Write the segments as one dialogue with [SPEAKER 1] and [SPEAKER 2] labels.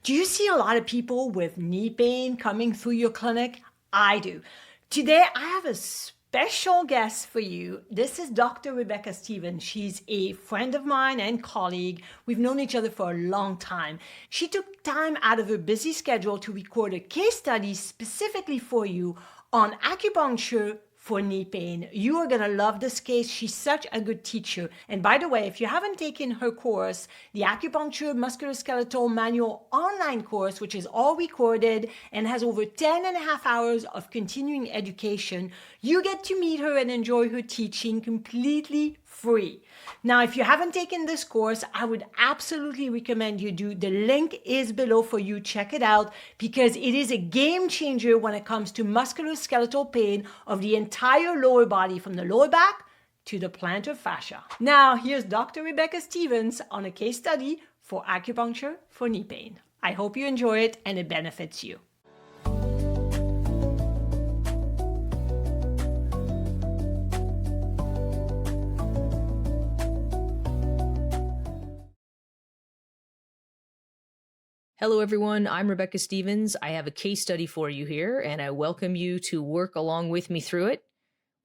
[SPEAKER 1] Do you see a lot of people with knee pain coming through your clinic? I do. Today, I have a special guest for you. This is Dr. Rebecca Stevens. She's a friend of mine and colleague. We've known each other for a long time. She took time out of her busy schedule to record a case study specifically for you on acupuncture for knee pain. You are going to love this case. She's such a good teacher. And by the way, if you haven't taken her course, the Acupuncture Musculoskeletal Manual online course, which is all recorded and has over 10 and a half hours of continuing education, you get to meet her and enjoy her teaching completely free. Now, if you haven't taken this course, I would absolutely recommend you do. The link is below for you. Check it out because it is a game changer when it comes to musculoskeletal pain of the entire lower body, from the lower back to the plantar fascia. Now, here's Dr. Rebecca Stevens on a case study for acupuncture for knee pain. I hope you enjoy it and it benefits you.
[SPEAKER 2] Hello everyone, I'm Rebecca Stevens. I have a case study for you here, and I welcome you to work along with me through it.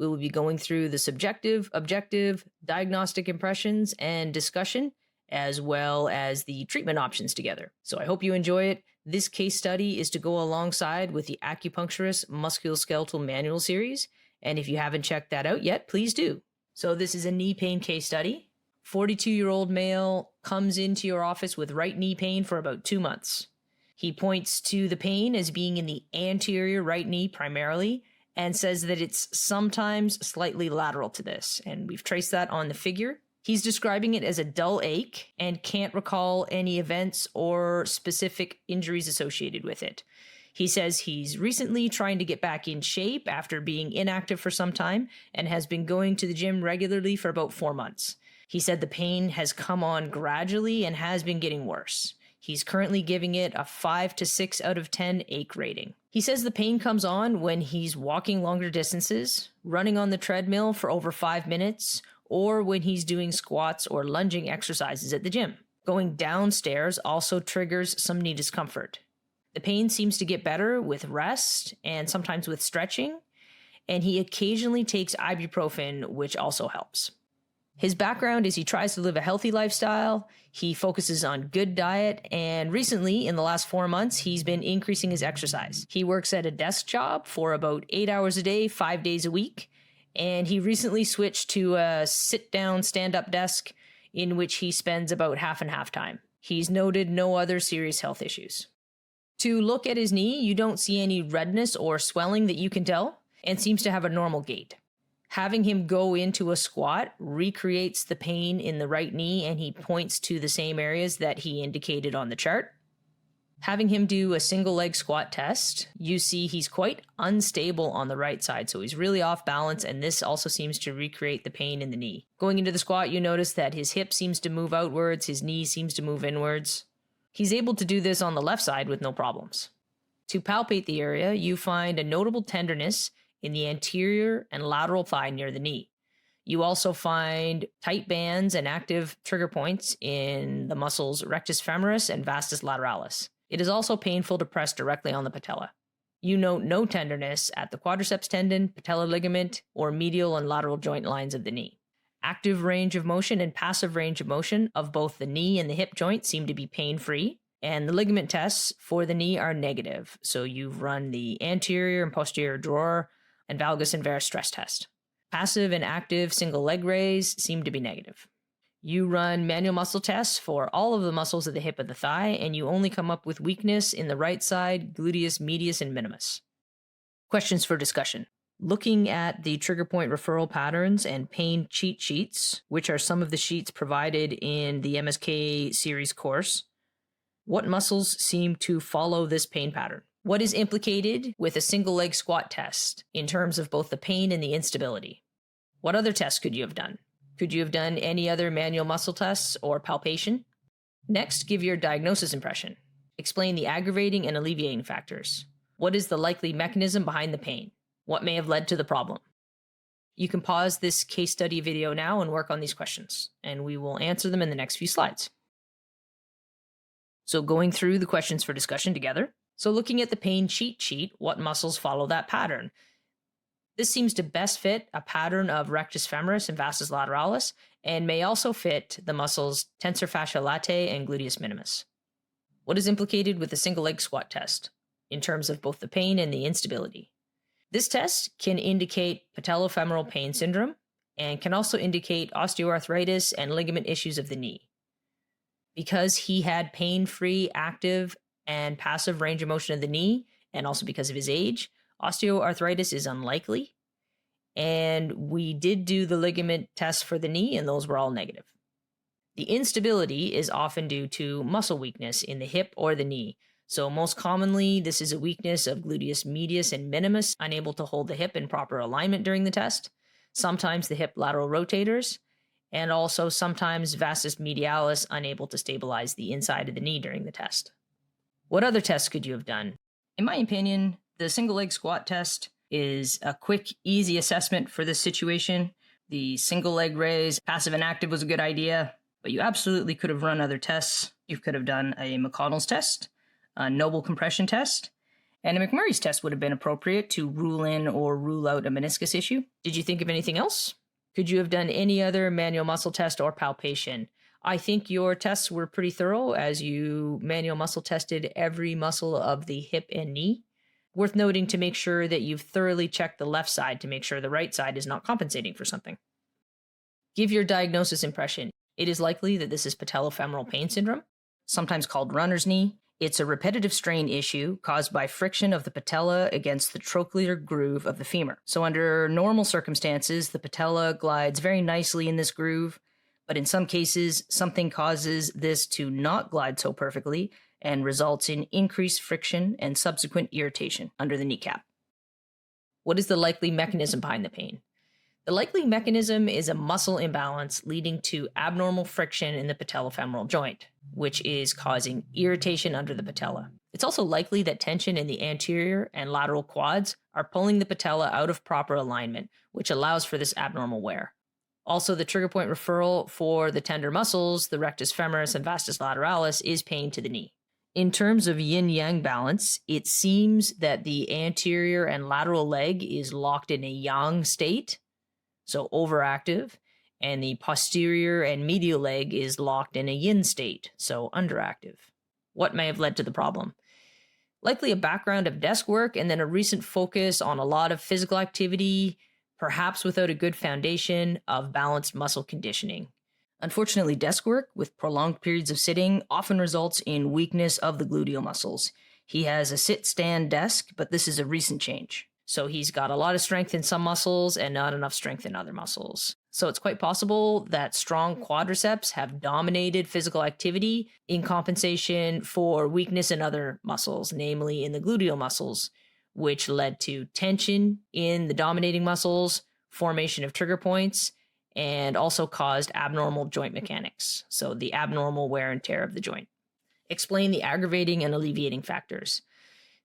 [SPEAKER 2] We will be going through the subjective, objective, diagnostic impressions, and discussion, as well as the treatment options together. So I hope you enjoy it. This case study is to go alongside with the Acupuncturist Musculoskeletal Manual series, and if you haven't checked that out yet, please do. So this is a knee pain case study. 42-year-old male comes into your office with right knee pain for about 2 months. He points to the pain as being in the anterior right knee primarily and says that it's sometimes slightly lateral to this, and we've traced that on the figure. He's describing it as a dull ache and can't recall any events or specific injuries associated with it. He says he's recently trying to get back in shape after being inactive for some time and has been going to the gym regularly for about 4 months. He said the pain has come on gradually and has been getting worse. He's currently giving it a 5 to 6 out of 10 ache rating. He says the pain comes on when he's walking longer distances, running on the treadmill for over 5 minutes, or when he's doing squats or lunging exercises at the gym. Going downstairs also triggers some knee discomfort. The pain seems to get better with rest and sometimes with stretching, and he occasionally takes ibuprofen, which also helps. His background is he tries to live a healthy lifestyle, he focuses on good diet, and recently, in the last 4 months, he's been increasing his exercise. He works at a desk job for about 8 hours a day, 5 days a week, and he recently switched to a sit-down, stand-up desk in which he spends about half and half time. He's noted no other serious health issues. To look at his knee, you don't see any redness or swelling that you can tell, and seems to have a normal gait. Having him go into a squat recreates the pain in the right knee, and he points to the same areas that he indicated on the chart. Having him do a single leg squat test, you see he's quite unstable on the right side, so he's really off balance, and this also seems to recreate the pain in the knee. Going into the squat, you notice that his hip seems to move outwards, his knee seems to move inwards. He's able to do this on the left side with no problems. To palpate the area, you find a notable tenderness in the anterior and lateral thigh near the knee. You also find tight bands and active trigger points in the muscles rectus femoris and vastus lateralis. It is also painful to press directly on the patella. You note no tenderness at the quadriceps tendon, patellar ligament, or medial and lateral joint lines of the knee. Active range of motion and passive range of motion of both the knee and the hip joint seem to be pain-free, and the ligament tests for the knee are negative. So you've run the anterior and posterior drawer and valgus and varus stress test. Passive and active single leg raise seem to be negative. You run manual muscle tests for all of the muscles of the hip of the thigh, and you only come up with weakness in the right side, gluteus medius and minimus. Questions for discussion. Looking at the trigger point referral patterns and pain cheat sheets, which are some of the sheets provided in the MSK series course, what muscles seem to follow this pain pattern? What is implicated with a single leg squat test in terms of both the pain and the instability? What other tests could you have done? Could you have done any other manual muscle tests or palpation? Next, give your diagnosis impression. Explain the aggravating and alleviating factors. What is the likely mechanism behind the pain? What may have led to the problem? You can pause this case study video now and work on these questions, and we will answer them in the next few slides. So going through the questions for discussion together. So looking at the pain cheat sheet, what muscles follow that pattern? This seems to best fit a pattern of rectus femoris and vastus lateralis, and may also fit the muscles tensor fasciae latae and gluteus minimus. What is implicated with the single leg squat test in terms of both the pain and the instability? This test can indicate patellofemoral pain syndrome and can also indicate osteoarthritis and ligament issues of the knee. Because he had pain-free, active, and passive range of motion of the knee, and also because of his age, osteoarthritis is unlikely. And we did do the ligament tests for the knee, and those were all negative. The instability is often due to muscle weakness in the hip or the knee. So most commonly, this is a weakness of gluteus medius and minimus, unable to hold the hip in proper alignment during the test. Sometimes the hip lateral rotators, and also sometimes vastus medialis, unable to stabilize the inside of the knee during the test. What other tests could you have done? In my opinion, the single leg squat test is a quick, easy assessment for this situation. The single leg raise, passive and active, was a good idea, but you absolutely could have run other tests. You could have done a McConnell's test, a Noble compression test, and a McMurray's test would have been appropriate to rule in or rule out a meniscus issue. Did you think of anything else? Could you have done any other manual muscle test or palpation? I think your tests were pretty thorough as you manual muscle tested every muscle of the hip and knee. Worth noting to make sure that you've thoroughly checked the left side to make sure the right side is not compensating for something. Give your diagnosis impression. It is likely that this is patellofemoral pain syndrome, sometimes called runner's knee. It's a repetitive strain issue caused by friction of the patella against the trochlear groove of the femur. So under normal circumstances, the patella glides very nicely in this groove, but in some cases, something causes this to not glide so perfectly and results in increased friction and subsequent irritation under the kneecap. What is the likely mechanism behind the pain? The likely mechanism is a muscle imbalance leading to abnormal friction in the patellofemoral joint, which is causing irritation under the patella. It's also likely that tension in the anterior and lateral quads are pulling the patella out of proper alignment, which allows for this abnormal wear. Also, the trigger point referral for the tender muscles, the rectus femoris and vastus lateralis, is pain to the knee. In terms of yin-yang balance, it seems that the anterior and lateral leg is locked in a yang state, so overactive, and the posterior and medial leg is locked in a yin state, so underactive. What may have led to the problem? Likely a background of desk work and then a recent focus on a lot of physical activity, perhaps without a good foundation of balanced muscle conditioning. Unfortunately, desk work with prolonged periods of sitting often results in weakness of the gluteal muscles. He has a sit-stand desk, but this is a recent change. So he's got a lot of strength in some muscles and not enough strength in other muscles. So it's quite possible that strong quadriceps have dominated physical activity in compensation for weakness in other muscles, namely in the gluteal muscles, which led to tension in the dominating muscles, formation of trigger points, and also caused abnormal joint mechanics. So the abnormal wear and tear of the joint. Explain the aggravating and alleviating factors.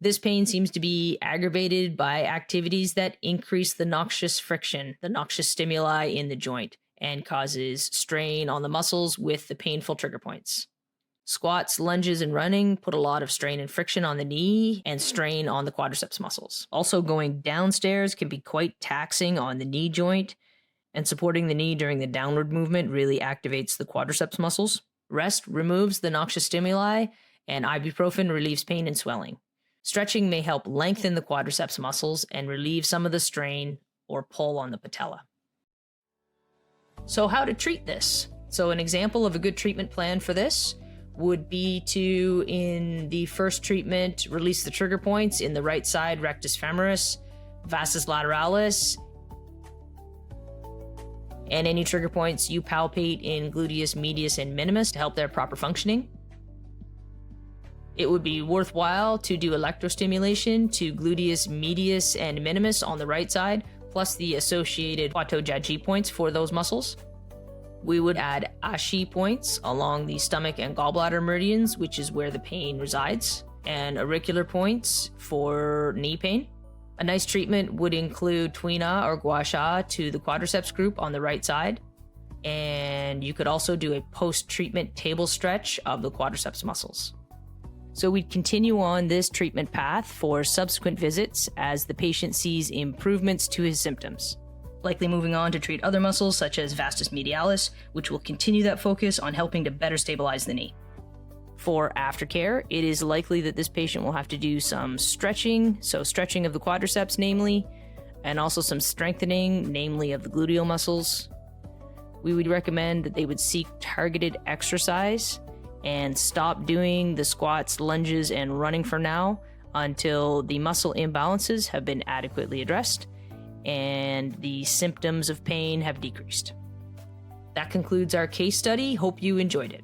[SPEAKER 2] This pain seems to be aggravated by activities that increase the noxious friction, the noxious stimuli in the joint, and causes strain on the muscles with the painful trigger points. Squats, lunges, and running put a lot of strain and friction on the knee and strain on the quadriceps muscles. Also, going downstairs can be quite taxing on the knee joint, and supporting the knee during the downward movement really activates the quadriceps muscles. Rest removes the noxious stimuli, and ibuprofen relieves pain and swelling. Stretching may help lengthen the quadriceps muscles and relieve some of the strain or pull on the patella. So how to treat this? So an example of a good treatment plan for this would be to, in the first treatment, release the trigger points in the right side rectus femoris, vastus lateralis, and any trigger points you palpate in gluteus medius and minimus to help their proper functioning. It would be worthwhile to do electrostimulation to gluteus medius and minimus on the right side, plus the associated Huatou-Jiaji points for those muscles. We would add Ashi points along the stomach and gallbladder meridians, which is where the pain resides, and auricular points for knee pain. A nice treatment would include Tuina or Gua Sha to the quadriceps group on the right side, and you could also do a post-treatment table stretch of the quadriceps muscles. So we'd continue on this treatment path for subsequent visits as the patient sees improvements to his symptoms. Likely moving on to treat other muscles such as vastus medialis, which will continue that focus on helping to better stabilize the knee. For aftercare, it is likely that this patient will have to do some stretching, so stretching of the quadriceps namely, and also some strengthening, namely of the gluteal muscles. We would recommend that they would seek targeted exercise and stop doing the squats, lunges, and running for now until the muscle imbalances have been adequately addressed and the symptoms of pain have decreased. That concludes our case study. Hope you enjoyed it.